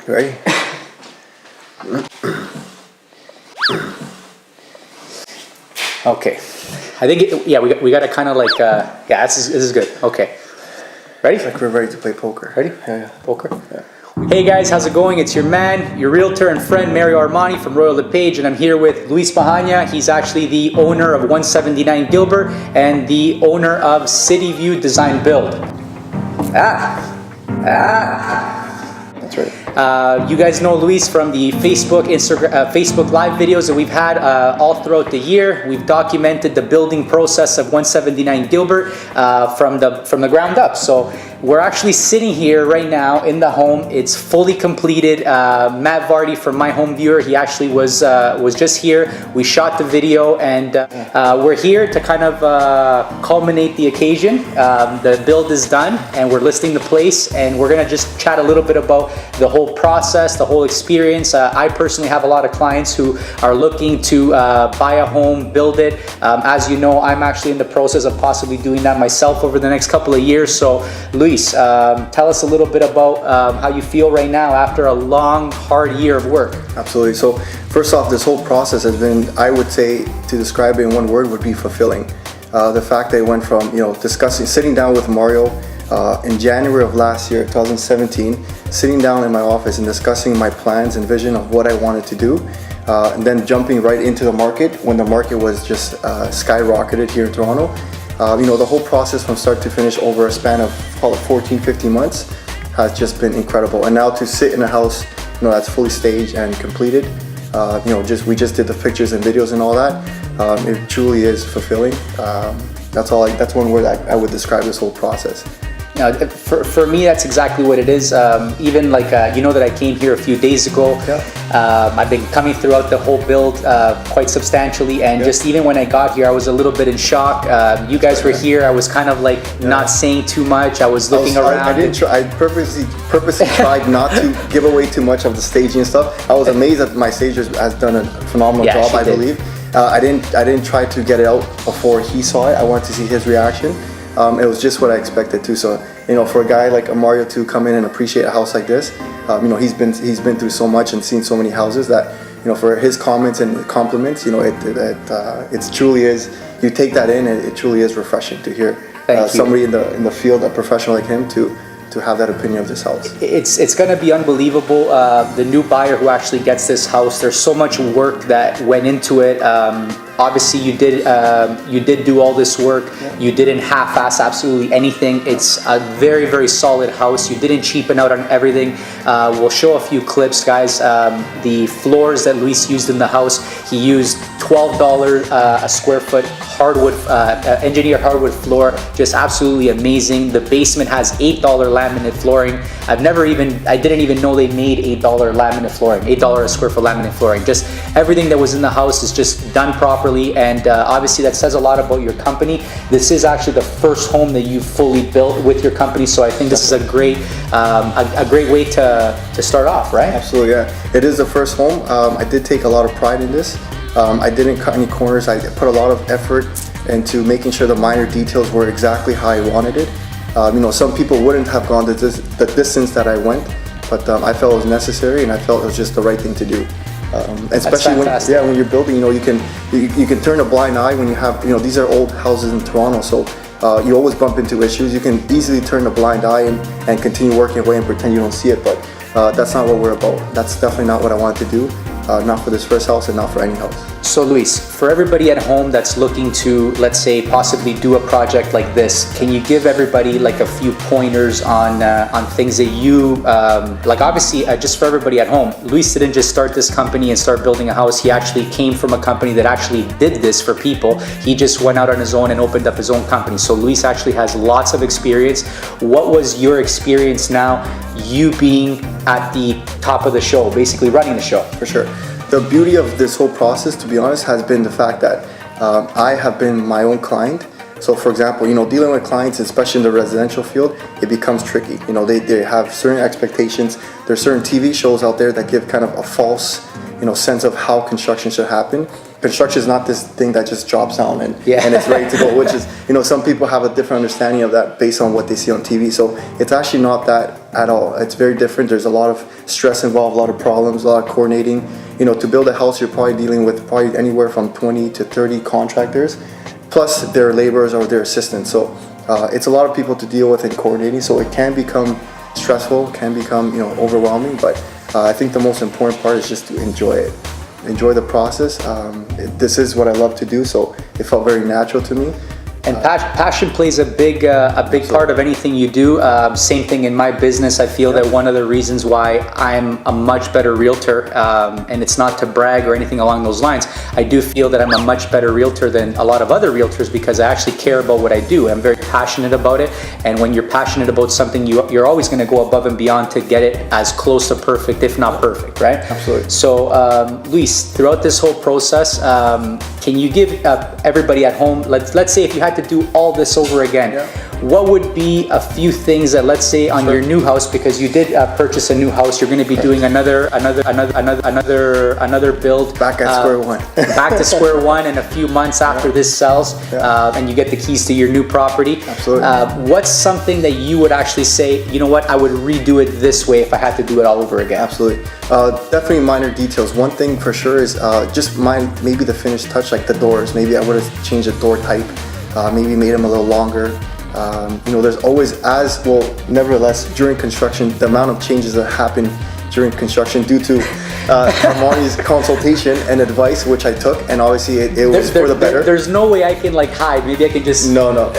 Ready? Okay. I think, we got to kind of like, this is good. Okay. Ready? Like we're ready to play poker. Ready? Yeah. Poker? Yeah. Hey guys, how's it going? It's your man, your realtor and friend, Mario Armani from Royal LePage, and I'm here with Luis Bajana. He's actually the owner of 179 Gilbert and the owner of City View Design Build. That's right. You guys know Luis from the Facebook Live videos that we've had all throughout the year. We've documented the building process of 179 Gilbert from the ground up. So we're actually sitting here right now in the home. It's fully completed. Matt Vardy from My Home Viewer, he actually was just here. We shot the video, and we're here to kind of culminate the occasion. The build is done, and we're listing the place, and we're gonna just chat a little bit about the whole process, the whole experience. I personally have a lot of clients who are looking to buy a home, build it. As you know, I'm actually in the process of possibly doing that myself over the next couple of years. So Luis, tell us a little bit about how you feel right now after a long, hard year of work. Absolutely. So first off, this whole process has been, I would say, to describe it in one word, would be fulfilling. The fact that it went from, sitting down with Mario in January of last year, 2017, sitting down in my office and discussing my plans and vision of what I wanted to do, and then jumping right into the market when the market was just skyrocketed here in Toronto. The whole process from start to finish over a span of, call it 14, 15 months, has just been incredible. And now to sit in a house, that's fully staged and completed, we just did the pictures and videos and all that. It truly is fulfilling. That's one word I would describe this whole process. For me, that's exactly what it is. Even like, that I came here a few days ago. Yeah. I've been coming throughout the whole build quite substantially, and just even when I got here, I was a little bit in shock. You guys were here. I was kind of like not saying too much. I was looking around. I purposely tried not to give away too much of the staging and stuff. I was amazed that my stager has done a phenomenal job, I believe. I didn't try to get it out before he saw it. I wanted to see his reaction. It was just what I expected too. So, for a guy like Mario to come in and appreciate a house like this, he's been through so much and seen so many houses that, for his comments and compliments, it truly is. You take that in, and it truly is refreshing to hear somebody in the field, a professional like him, to have that opinion of this house. It's going to be unbelievable. The new buyer who actually gets this house, there's so much work that went into it. Obviously, you did do all this work. Yeah. You didn't half-ass absolutely anything. It's a very, very solid house. You didn't cheapen out on everything. We'll show a few clips, guys. The floors that Luis used in the house, he used $12 a square foot hardwood, engineered hardwood floor. Just absolutely amazing. The basement has $8 laminate flooring. I didn't even know they made $8 laminate flooring, $8 a square foot laminate flooring. Just everything that was in the house is just done properly. And obviously that says a lot about your company. This is actually the first home that you fully built with your company, so I think this is a great way to start off, right? Absolutely, yeah. It is the first home. I did take a lot of pride in this. I didn't cut any corners. I put a lot of effort into making sure the minor details were exactly how I wanted it. Some people wouldn't have gone the distance that I went, but I felt it was necessary, and I felt it was just the right thing to do. Especially when you're building, you can turn a blind eye when you have, these are old houses in Toronto, so you always bump into issues. You can easily turn a blind eye and continue working away and pretend you don't see it, but that's not what we're about. That's definitely not what I wanted to do, not for this first house and not for any house. So Luis, for everybody at home that's looking to, let's say, possibly do a project like this, can you give everybody like a few pointers on things that you, like obviously just for everybody at home, Luis didn't just start this company and start building a house. He actually came from a company that actually did this for people. He just went out on his own and opened up his own company. So Luis actually has lots of experience. What was your experience now, you being at the top of the show, basically running the show? For sure. The beauty of this whole process, to be honest, has been the fact that I have been my own client. So for example, dealing with clients, especially in the residential field, it becomes tricky. They have certain expectations. There's certain TV shows out there that give kind of a false, sense of how construction should happen. construction is not this thing that just drops down and it's ready to go, which is, some people have a different understanding of that based on what they see on TV. So it's actually not that at all. It's very different. There's a lot of stress involved, a lot of problems, a lot of coordinating. To build a house, you're probably dealing with probably anywhere from 20 to 30 contractors, plus their laborers or their assistants. So it's a lot of people to deal with and coordinating. So it can become stressful, can become overwhelming. But I think the most important part is just to enjoy it. Enjoy the process. This is what I love to do, so it felt very natural to me. And passion plays a big part of anything you do. Same thing in my business. I feel that one of the reasons why I'm a much better realtor, and it's not to brag or anything along those lines, I do feel that I'm a much better realtor than a lot of other realtors because I actually care about what I do. I'm very passionate about it, and when you're passionate about something, you're always going to go above and beyond to get it as close to perfect, if not perfect, right? Absolutely. So, Luis, throughout this whole process, can you give everybody at home, let's say if you had to do all this over again, what would be a few things that, let's say on your new house, because you did purchase a new house, you're going to be doing another build, back at square one. Back to square one in a few months after this sells, and you get the keys to your new property. Absolutely. What's something that you would actually say, you know what, I would redo it this way if I had to do it all over again? Absolutely. Definitely minor details. One thing for sure is just maybe the finished touch, like the doors. Maybe I would have changed the door type, maybe made them a little longer. There's always, nevertheless, during construction, the amount of changes that happen during construction due to Armani's consultation and advice, which I took, and obviously it was for the better. There's no way I can hide. Maybe I can just... No.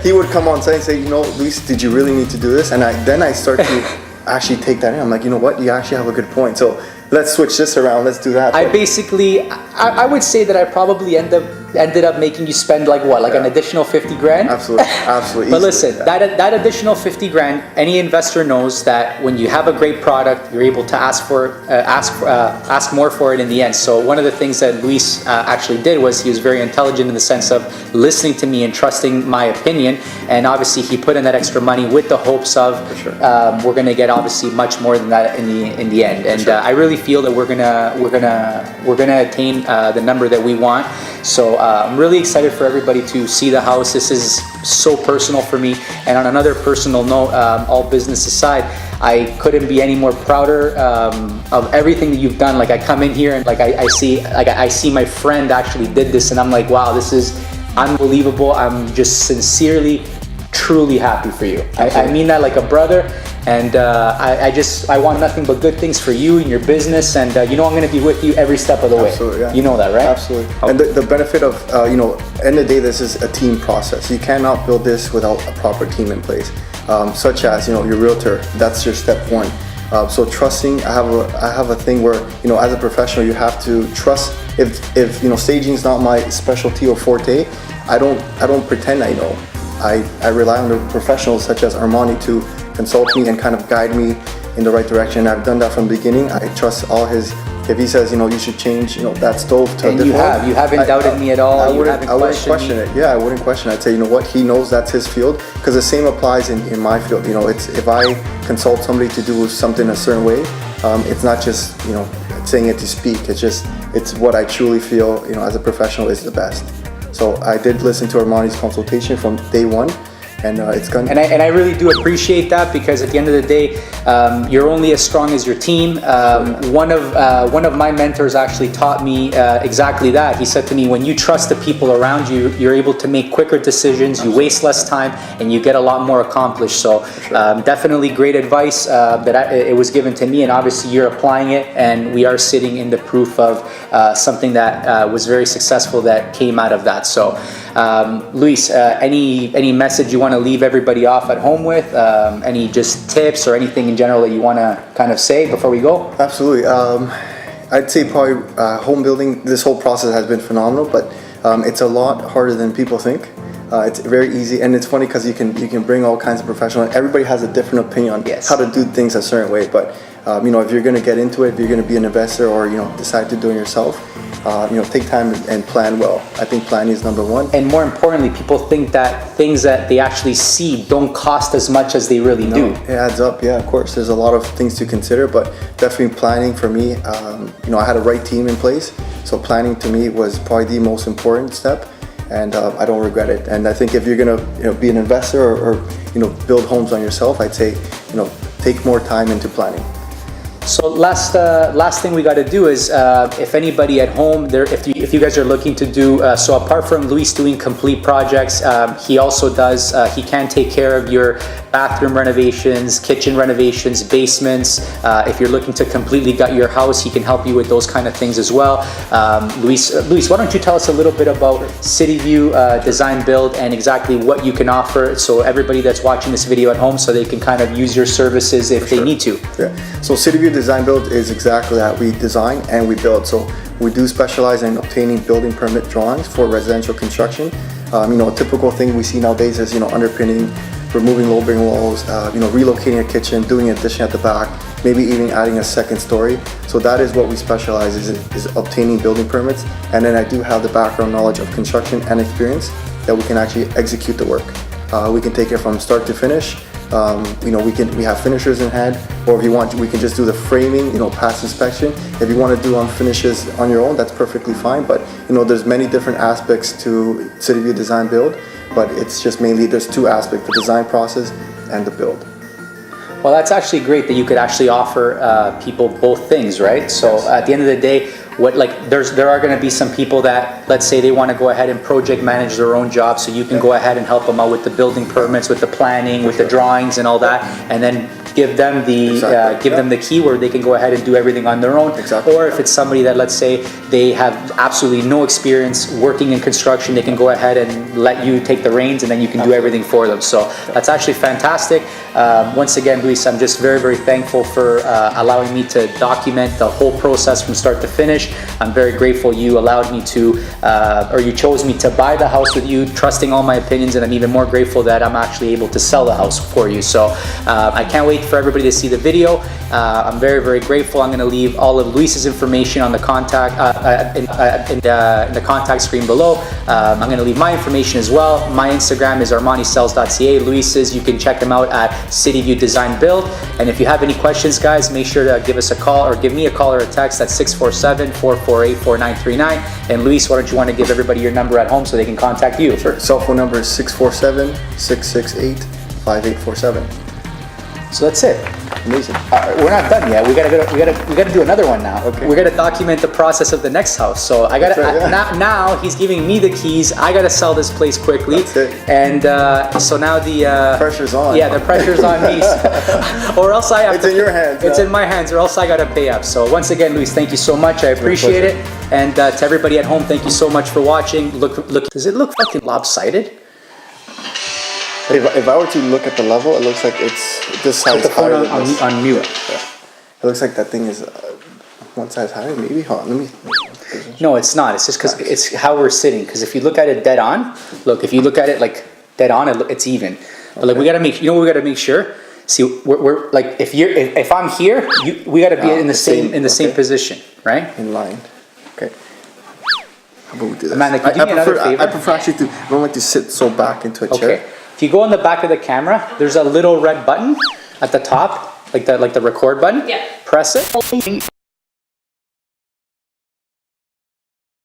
He would come on site and say, Luis, did you really need to do this? And then I start to actually take that in. I'm like, you know what? You actually have a good point. So let's switch this around. Let's do that. I would say that I probably ended up making you spend an additional 50 grand. Absolutely. But listen, that additional 50 grand, any investor knows that when you have a great product, you're able to ask more for it in the end. So one of the things that Luis actually did was he was very intelligent in the sense of listening to me and trusting my opinion. And obviously he put in that extra money with the hopes of we're going to get obviously much more than that in the end. And I really feel that we're gonna attain the number that we want. So I'm really excited for everybody to see the house. This is so personal for me. And on another personal note, all business aside, I couldn't be any more prouder of everything that you've done. I come in here and I see my friend actually did this, and I'm like, wow, this is unbelievable. I'm just sincerely, truly happy for you. I mean that like a brother. And I want nothing but good things for you and your business, and I'm going to be with you every step of the way. Absolutely, yeah. You know that, right? Absolutely. And the benefit of, end of the day, this is a team process. You cannot build this without a proper team in place, such as, your realtor. That's your step one. So trusting, I have a thing where, as a professional, you have to trust. If staging is not my specialty or forte, I don't pretend I know. I rely on the professionals such as Armani to consult me and kind of guide me in the right direction. I've done that from the beginning. I trust all his. If he says, you should change, that stove to a different one. You haven't doubted me at all. I wouldn't question it. Yeah, I wouldn't question it. I'd say, you know what, he knows that's his field, because the same applies in my field. It's if I consult somebody to do something a certain way, it's not just saying it to speak. It's what I truly feel as a professional is the best. So I did listen to Armani's consultation from day one. And it's gone. And I really do appreciate that, because at the end of the day, you're only as strong as your team. One of my mentors actually taught me exactly that. He said to me, when you trust the people around you, you're able to make quicker decisions, you waste less time, and you get a lot more accomplished. So definitely great advice it was given to me, and obviously you're applying it, and we are sitting in the proof of something that was very successful that came out of that. So Luis, any message you want to leave everybody off at home with? Any just tips or anything in general that you want to kind of say before we go? Absolutely. I'd say probably home building, this whole process has been phenomenal, but it's a lot harder than people think. It's very easy, and it's funny because you can bring all kinds of professionals. Everybody has a different opinion on how to do things a certain way, but if you're going to get into it, if you're going to be an investor or decide to do it yourself, take time and plan well. I think planning is number one. And more importantly, people think that things that they actually see don't cost as much as they really do. It adds up, yeah, of course. There's a lot of things to consider, but definitely planning for me, I had a right team in place. So planning to me was probably the most important step, and I don't regret it. And I think if you're gonna be an investor or build homes on yourself, I'd say take more time into planning. So last thing we got to do is if anybody at home there, if you guys are looking to do so apart from Luis doing complete projects, he also does he can take care of your bathroom renovations, kitchen renovations, basements. If you're looking to completely gut your house, he can help you with those kind of things as well. Luis, why don't you tell us a little bit about City View Design Build and exactly what you can offer, so everybody that's watching this video at home, so they can kind of use your services if they need to. Yeah. So City View Design Build is exactly that. We design and we build. So we do specialize in obtaining building permit drawings for residential construction. A typical thing we see nowadays is underpinning, removing low-bearing walls, relocating a kitchen, doing an addition at the back, maybe even adding a second story. So that is what we specialize is obtaining building permits. And then I do have the background knowledge of construction and experience that we can actually execute the work. We can take it from start to finish. We have finishers in hand, or if you want, we can just do the framing, past inspection. If you want to do finishes on your own, that's perfectly fine. But there's many different aspects to City View Design Build, but it's just mainly there's two aspects: the design process and the build. Well, that's actually great that you could actually offer people both things, right? So Yes. at the end of the day, there are going to be some people that, let's say, they want to go ahead and project manage their own job, so you can go ahead and help them out with the building permits, with the planning, with the drawings and all that, and then give them the key where they can go ahead and do everything on their own. Exactly. Or if it's somebody that, let's say, they have absolutely no experience working in construction, they can go ahead and let you take the reins, and then you can do everything for them. So that's actually fantastic. Once again, Luis, I'm just very, very thankful for allowing me to document the whole process from start to finish. I'm very grateful you allowed me to, or you chose me to buy the house with you, trusting all my opinions, and I'm even more grateful that I'm actually able to sell the house for you. So I can't wait for everybody to see the video. I'm very, very grateful. I'm going to leave all of Luis's information on the contact in the contact screen below. I'm going to leave my information as well. My Instagram is armanicells.ca. Luis's, you can check him out at City View Design Build. And if you have any questions, guys, make sure to give us a call or give me a call or a text at 647-448-4939. And Luis, why don't you want to give everybody your number at home so they can contact you? Sure. Cell phone number is 647-668-5847. So that's it. Amazing. We're not done yet. We gotta do another one now. Okay. We're gonna document the process of the next house. So I gotta That's right, yeah. now he's giving me the keys. I gotta sell this place quickly. That's it. And so now the Pressure's on. Yeah, the pressure's on me. Or else I have It's in your hands. It's now. in my hands, or else I gotta pay up. So once again, Luis, thank you so much. I appreciate it. And to everybody at home, thank you so much for watching. Look. Does it look fucking lopsided? If I were to look at the level, it looks like it's this size Put the phone higher than this. on mute. Yeah. It looks like that thing is one size higher, maybe. Hold on, let me. No, it's not. It's just because it's how we're sitting. Because if you look at it dead on, look. If you look at it like dead on, it's even. But like we gotta make. We gotta make sure. See, we're like if I'm here, we gotta be in the same position, right? In line. Okay. How about we do this? Amanda, can you do me another favor? I prefer actually to. I don't like to sit so back into a chair. Okay. If you go on the back of the camera, there's a little red button at the top, like the record button. Yeah. Press it.